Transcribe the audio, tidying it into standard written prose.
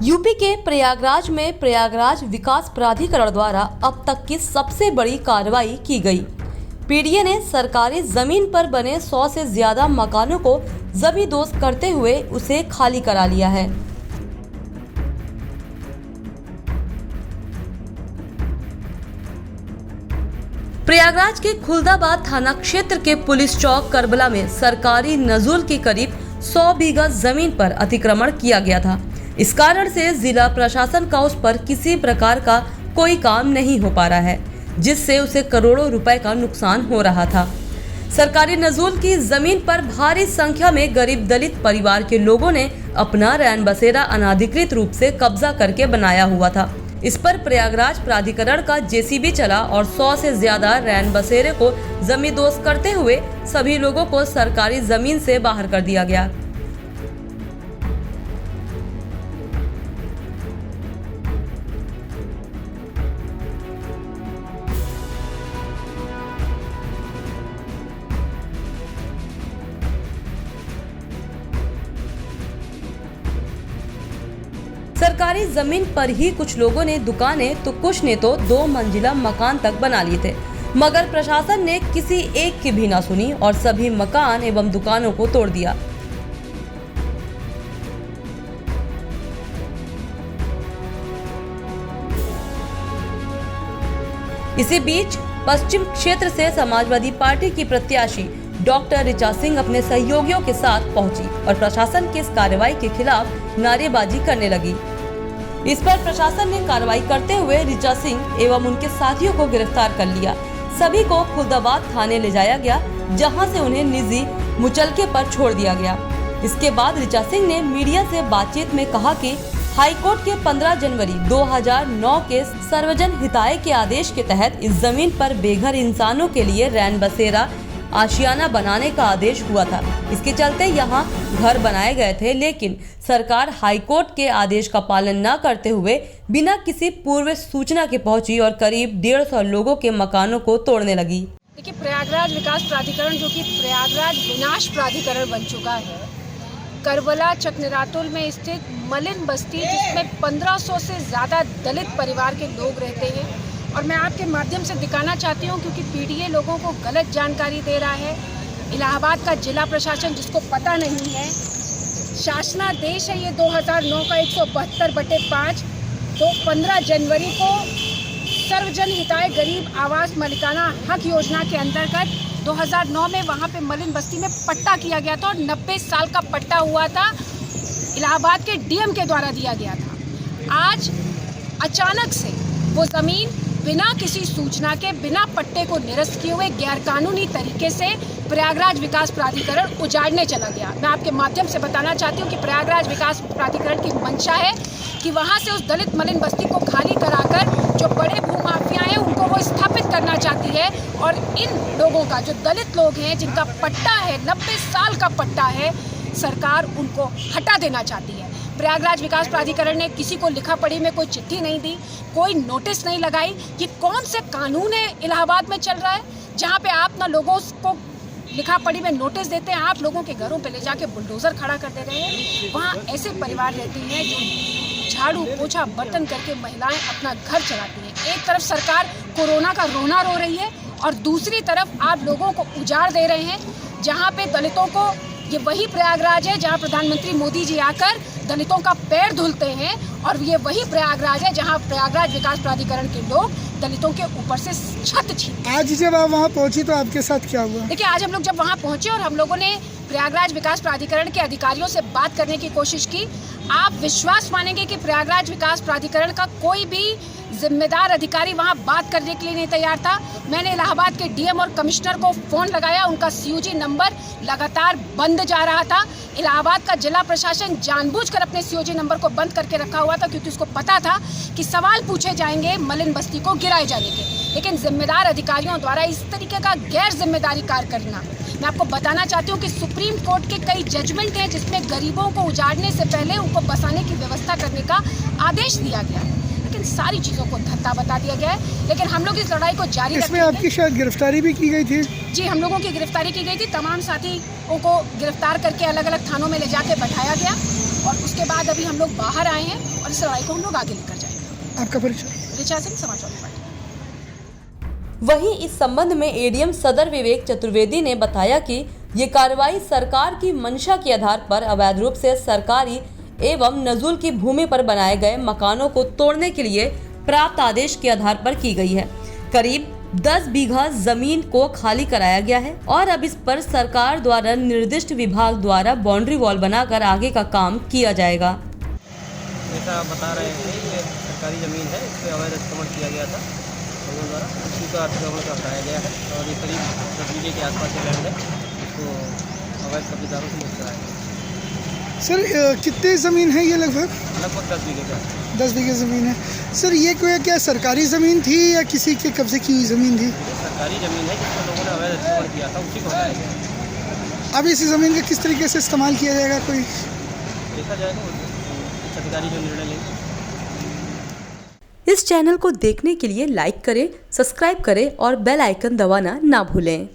UP के प्रयागराज में प्रयागराज विकास प्राधिकरण द्वारा अब तक की सबसे बड़ी कार्रवाई की गई। पीडीए ने सरकारी जमीन पर बने 100 से ज्यादा मकानों को जमींदोज करते हुए उसे खाली करा लिया है। प्रयागराज के खुलदाबाद थाना क्षेत्र के पुलिस चौक करबला में सरकारी नजूल की करीब 100 बीघा जमीन पर अतिक्रमण किया गया था। इस कारण से जिला प्रशासन का उस पर किसी प्रकार का कोई काम नहीं हो पा रहा है, जिससे उसे करोड़ों रुपए का नुकसान हो रहा था। सरकारी नजूल की जमीन पर भारी संख्या में गरीब दलित परिवार के लोगों ने अपना रैन बसेरा अनाधिकृत रूप से कब्जा करके बनाया हुआ था। इस पर प्रयागराज प्राधिकरण का जेसीबी चला और 100 से ज्यादा रैन बसेरे को जमींदोज करते हुए सभी लोगों को सरकारी जमीन से बाहर कर दिया गया। सरकारी जमीन पर ही कुछ लोगों ने दुकानें तो कुछ ने तो 2 मंजिला मकान तक बना लिए थे, मगर प्रशासन ने किसी एक की भी ना सुनी और सभी मकान एवं दुकानों को तोड़ दिया। इसी बीच पश्चिम क्षेत्र से समाजवादी पार्टी की प्रत्याशी डॉक्टर ऋचा सिंह अपने सहयोगियों के साथ पहुंची और प्रशासन की इस कार्रवाई के खिलाफ नारेबाजी करने लगी। इस पर प्रशासन ने कार्रवाई करते हुए ऋचा सिंह एवं उनके साथियों को गिरफ्तार कर लिया। सभी को खुलदाबाद थाने ले जाया गया, जहां से उन्हें निजी मुचलके पर छोड़ दिया गया। इसके बाद ऋचा सिंह ने मीडिया से बातचीत में कहा कि हाईकोर्ट के 15 जनवरी 2009 के सर्वजन हिताय के आदेश के तहत इस जमीन पर बेघर इंसानों के लिए रैन बसेरा आशियाना बनाने का आदेश हुआ था। इसके चलते यहाँ घर बनाए गए थे, लेकिन सरकार हाईकोर्ट के आदेश का पालन न करते हुए बिना किसी पूर्व सूचना के पहुंची और करीब 150 लोगों के मकानों को तोड़ने लगी। देखिए, प्रयागराज विकास प्राधिकरण जो कि प्रयागराज विनाश प्राधिकरण बन चुका है, करबला चकनिरातुल में स्थित मलिन बस्ती, जिसमें 1500 से ज़्यादा दलित परिवार के लोग रहते हैं, और मैं आपके माध्यम से दिखाना चाहती हूँ क्योंकि पीडीए लोगों को गलत जानकारी दे रहा है। इलाहाबाद का जिला प्रशासन, जिसको पता नहीं है, शासनादेश है ये 2009 का 172/5, तो 15 जनवरी को सर्वजन हिताय गरीब आवास मालिकाना हक योजना के अंतर्गत 2009 में वहाँ पे मलिन बस्ती में पट्टा किया गया था और 90 साल का पट्टा हुआ था, इलाहाबाद के डीएम के द्वारा दिया गया था। आज अचानक से वो ज़मीन बिना किसी सूचना के, बिना पट्टे को निरस्त किए हुए गैरकानूनी तरीके से प्रयागराज विकास प्राधिकरण उजाड़ने चला गया। मैं आपके माध्यम से बताना चाहती हूँ कि प्रयागराज विकास प्राधिकरण की मंशा है कि वहाँ से उस दलित मलिन बस्ती को खाली कराकर जो बड़े भूमाफिया हैं उनको वो स्थापित करना चाहती है, और इन लोगों का, जो दलित लोग हैं जिनका पट्टा है, 90 साल का पट्टा है, सरकार उनको हटा देना चाहती है। प्रयागराज विकास प्राधिकरण ने किसी को लिखा पढ़ी में कोई चिट्ठी नहीं दी, कोई नोटिस नहीं लगाई। ये कौन से कानून है इलाहाबाद में चल रहा है जहाँ पे आप ना लोगों को लिखा पढ़ी में नोटिस देते हैं, आप लोगों के घरों पे ले जाके बुलडोजर खड़ा कर दे रहे हैं। वहाँ ऐसे परिवार रहते हैं जो झाड़ू पोछा बर्तन करके महिलाएं अपना घर चलाती हैं। एक तरफ सरकार कोरोना का रोना रो रही है और दूसरी तरफ आप लोगों को उजाड़ दे रहे हैं, जहाँ पे दलितों को, ये वही प्रयागराज है जहाँ प्रधानमंत्री मोदी जी आकर दलितों का पैर धुलते हैं, और ये वही प्रयागराज है जहाँ प्रयागराज विकास प्राधिकरण के लोग दलितों के ऊपर से छत छीनते हैं। आज जब आप वहाँ पहुँची तो आपके साथ क्या हुआ? देखिए, आज हम लोग जब वहाँ पहुँचे और हम लोगों ने प्रयागराज विकास प्राधिकरण के अधिकारियों से बात करने की कोशिश की, आप विश्वास मानेंगे कि प्रयागराज विकास प्राधिकरण का कोई भी जिम्मेदार अधिकारी वहां बात करने के लिए नहीं तैयार था। मैंने इलाहाबाद के डीएम और कमिश्नर को फ़ोन लगाया, उनका सीयूजी नंबर लगातार बंद जा रहा था। इलाहाबाद का जिला प्रशासन जानबूझकर अपने सीयूजी नंबर को बंद करके रखा हुआ था, क्योंकि उसको पता था कि सवाल पूछे जाएंगे मलिन बस्ती को गिराए जाने के। लेकिन जिम्मेदार अधिकारियों द्वारा इस तरीके का गैर जिम्मेदारी कार्य करना, मैं आपको बताना चाहती हूँ कि सुप्रीम कोर्ट के कई जजमेंट हैं जिसमें गरीबों को उजाड़ने से पहले उनको बसाने की व्यवस्था करने का आदेश दिया गया है, लेकिन सारी चीज़ों को धत्ता बता दिया गया है। लेकिन हम लोग इस लड़ाई को जारी रखेंगे। इसमें आपकी शायद गिरफ्तारी भी की गई थी? जी, हम लोगों की गिरफ्तारी की गई थी। तमाम साथियों को गिरफ्तार करके अलग अलग थानों में ले जाके बैठाया गया और उसके बाद अभी हम लोग बाहर आए हैं और इस लड़ाई को हम लोग आगे लेकर जाएंगे। आपका परिचय? ऋचा सिंह, समाजवादी पार्टी। वहीं इस संबंध में एडीएम सदर विवेक चतुर्वेदी ने बताया कि ये कार्रवाई सरकार की मंशा के आधार पर अवैध रूप से सरकारी एवं नजूल की भूमि पर बनाए गए मकानों को तोड़ने के लिए प्राप्त आदेश के आधार पर की गई है। करीब 10 बीघा जमीन को खाली कराया गया है और अब इस पर सरकार द्वारा निर्दिष्ट विभाग द्वारा बाउंड्री वॉल बनाकर आगे का काम किया जाएगा। ऐसा बता रहे हैं ये सरकारी ज़मीन है, इस पर अवैध अतिक्रमण किया गया था लोगों द्वारा, उसी का अतिक्रमण का हटाया गया है और ये करीब 10 बीघे के आसपास के लैंड है, इसको अवैध कब्जेदारों से मुक्त कराया गया। सर कितनी ज़मीन है ये? लगभग 10 बीघे का। 10 बीघे ज़मीन है। सर ये कोई क्या सरकारी ज़मीन थी या किसी के कब्जे की हुई ज़मीन थी? सरकारी ज़मीन है जिसमें लोगों ने अवैध अतिक्रमण किया था, उसी को हटाया गया। अब इस ज़मीन का किस तरीके से इस्तेमाल किया जाएगा कोई देखा जाएगा, उच्च अधिकारी जो निर्णय लेंगे। इस चैनल को देखने के लिए लाइक करें, सब्सक्राइब करें और बेल आइकन दबाना ना भूलें।